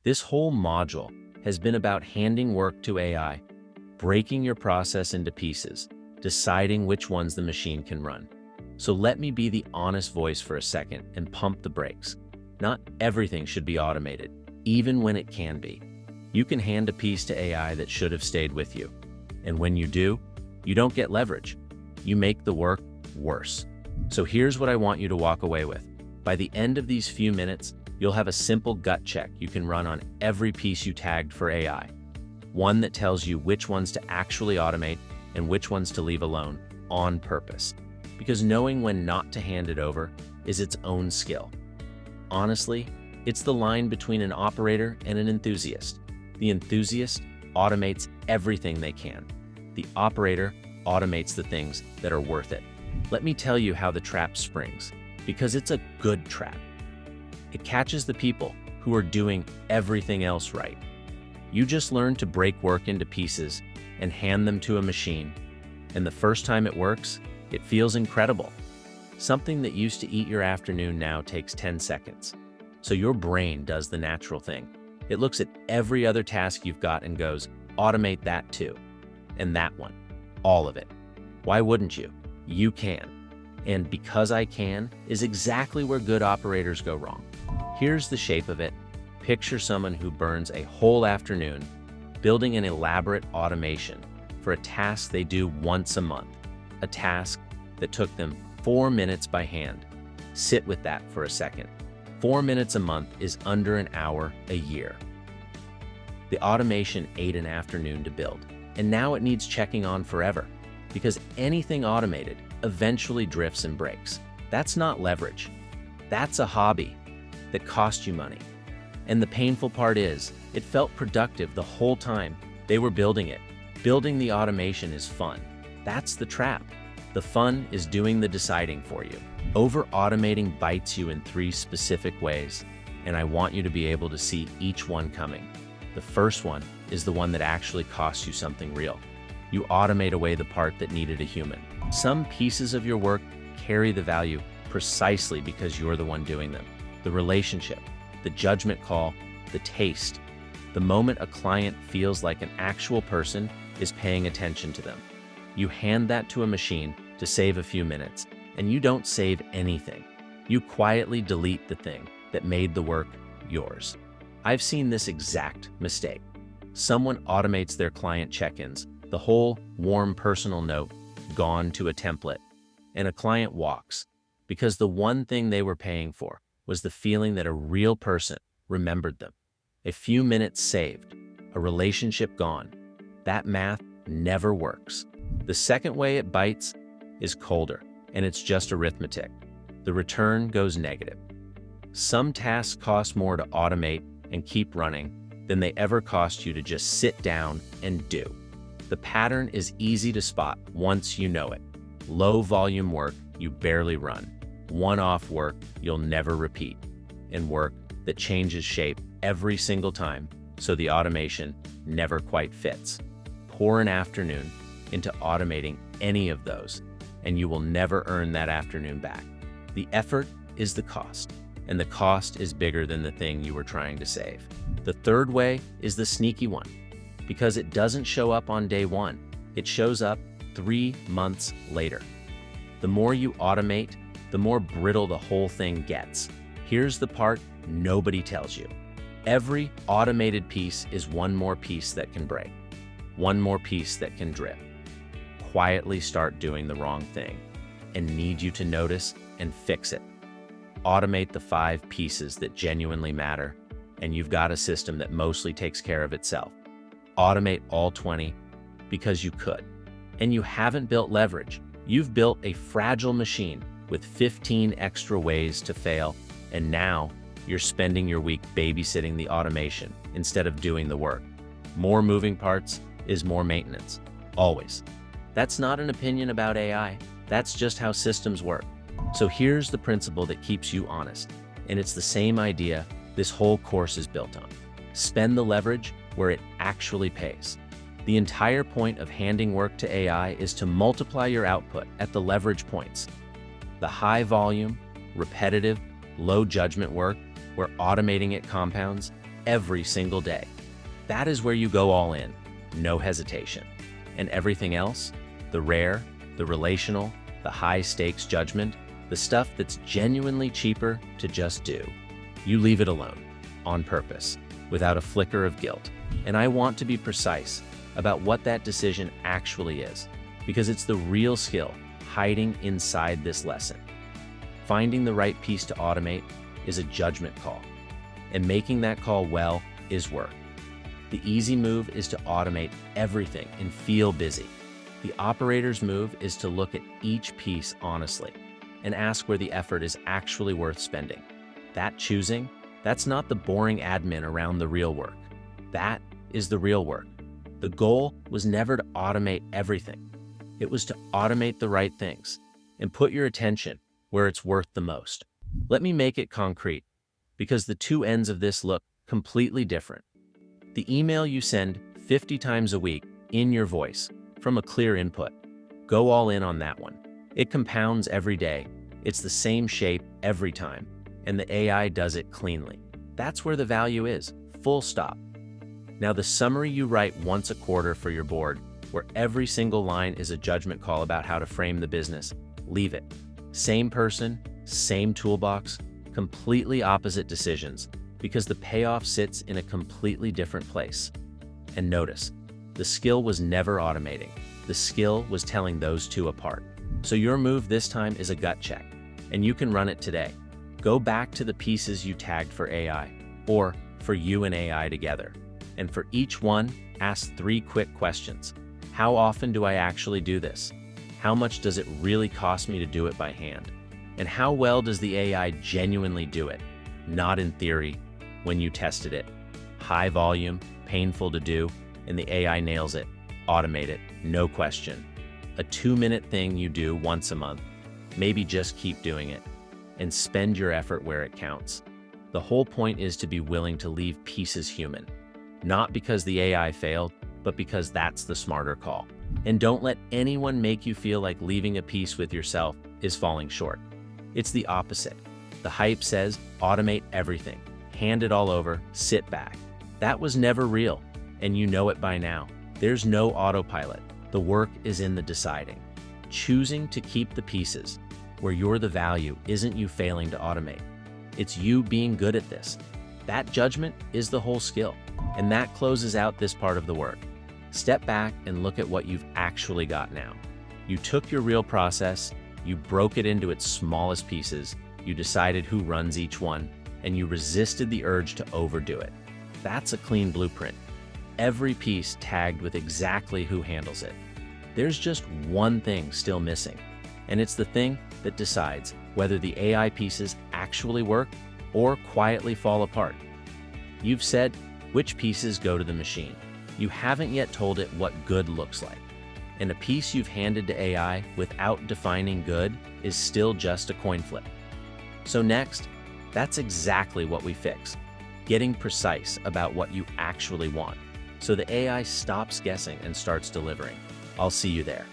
This whole module has been about handing work to AI, breaking your process into pieces, deciding which ones the machine can run. So let me be the honest voice for a second and pump the brakes. Not everything should be automated, even when it can be. You can hand a piece to AI that should have stayed with you. And when you do, you don't get leverage. You make the work worse. So here's what I want you to walk away with. By the end of these few minutes, you'll have a simple gut check you can run on every piece you tagged for AI. One that tells you which ones to actually automate and which ones to leave alone on purpose. Because knowing when not to hand it over is its own skill. Honestly, it's the line between an operator and an enthusiast. The enthusiast automates everything they can. The operator automates the things that are worth it. Let me tell you how the trap springs, because it's a good trap. It catches the people who are doing everything else right. You just learn to break work into pieces and hand them to a machine, and the first time it works, it feels incredible. Something that used to eat your afternoon now takes 10 seconds. So your brain does the natural thing. It looks at every other task you've got and goes, automate that too. And that one. All of it. Why wouldn't you? You can. And because I can is exactly where good operators go wrong. Here's the shape of it. Picture someone who burns a whole afternoon building an elaborate automation for a task they do once a month. A task that took them 4 minutes by hand. Sit with that for a second. 4 minutes a month is under an hour a year. The automation ate an afternoon to build, and now it needs checking on forever, because anything automated eventually drifts and breaks. That's not leverage. That's a hobby that cost you money. And the painful part is, it felt productive the whole time they were building it. Building the automation is fun. That's the trap. The fun is doing the deciding for you. Over-automating bites you in 3 specific ways, and I want you to be able to see each one coming. The first one is the one that actually costs you something real. You automate away the part that needed a human. Some pieces of your work carry the value precisely because you're the one doing them. The relationship, the judgment call, the taste. The moment a client feels like an actual person is paying attention to them. You hand that to a machine to save a few minutes, and you don't save anything. You quietly delete the thing that made the work yours. I've seen this exact mistake. Someone automates their client check-ins, the whole warm personal note gone to a template, and a client walks because the one thing they were paying for was the feeling that a real person remembered them. A few minutes saved, a relationship gone. That math never works. The second way it bites is colder, and it's just arithmetic. The return goes negative. Some tasks cost more to automate and keep running than they ever cost you to just sit down and do. The pattern is easy to spot once you know it. Low volume work you barely run. One-off work you'll never repeat. And work that changes shape every single time, so the automation never quite fits. Pour an afternoon into automating any of those, and you will never earn that afternoon back. The effort is the cost, and the cost is bigger than the thing you were trying to save. The third way is the sneaky one, because it doesn't show up on day one. It shows up 3 months later. The more you automate, the more brittle the whole thing gets. Here's the part nobody tells you. Every automated piece is one more piece that can break, one more piece that can drift. Quietly start doing the wrong thing and need you to notice and fix it. Automate the 5 pieces that genuinely matter, and you've got a system that mostly takes care of itself. Automate all 20 because you could. And you haven't built leverage. You've built a fragile machine with 15 extra ways to fail, and now you're spending your week babysitting the automation instead of doing the work. More moving parts is more maintenance, always. That's not an opinion about AI, that's just how systems work. So here's the principle that keeps you honest, and it's the same idea this whole course is built on. Spend the leverage where it actually pays. The entire point of handing work to AI is to multiply your output at the leverage points. The high volume, repetitive, low judgment work where automating it compounds, every single day. That is where you go all in, no hesitation. And everything else, the rare, the relational, the high-stakes judgment, the stuff that's genuinely cheaper to just do, you leave it alone, on purpose, without a flicker of guilt. And I want to be precise about what that decision actually is, because it's the real skill hiding inside this lesson. Finding the right piece to automate is a judgment call, and making that call well is work. The easy move is to automate everything and feel busy. The operator's move is to look at each piece honestly and ask where the effort is actually worth spending. That choosing, that's not the boring admin around the real work. That is the real work. The goal was never to automate everything. It was to automate the right things and put your attention where it's worth the most. Let me make it concrete, because the two ends of this look completely different. The email you send 50 times a week in your voice from a clear input. Go all in on that one. It compounds every day. It's the same shape every time, and the AI does it cleanly. That's where the value is, full stop. Now, the summary you write once a quarter for your board, where every single line is a judgment call about how to frame the business, leave it. Same person, same toolbox, completely opposite decisions, because the payoff sits in a completely different place. And notice, the skill was never automating. The skill was telling those two apart. So your move this time is a gut check, and you can run it today. Go back to the pieces you tagged for AI, or for you and AI together. And for each one, ask 3 quick questions. How often do I actually do this? How much does it really cost me to do it by hand? And how well does the AI genuinely do it? Not in theory, when you tested it. High volume, painful to do, and the AI nails it. Automate it, no question. A 2-minute thing you do once a month. Maybe just keep doing it, and spend your effort where it counts. The whole point is to be willing to leave pieces human. Not because the AI failed, but because that's the smarter call. And don't let anyone make you feel like leaving a piece with yourself is falling short. It's the opposite. The hype says, automate everything, hand it all over, sit back. That was never real, and you know it by now. There's no autopilot. The work is in the deciding. Choosing to keep the pieces where you're the value isn't you failing to automate. It's you being good at this. That judgment is the whole skill, and that closes out this part of the work. Step back and look at what you've actually got now. You took your real process, you broke it into its smallest pieces, you decided who runs each one, and you resisted the urge to overdo it. That's a clean blueprint. Every piece tagged with exactly who handles it. There's just one thing still missing, and it's the thing that decides whether the AI pieces actually work or quietly fall apart. You've said which pieces go to the machine. You haven't yet told it what good looks like. And a piece you've handed to AI without defining good is still just a coin flip. So next, that's exactly what we fix. Getting precise about what you actually want, so the AI stops guessing and starts delivering. I'll see you there.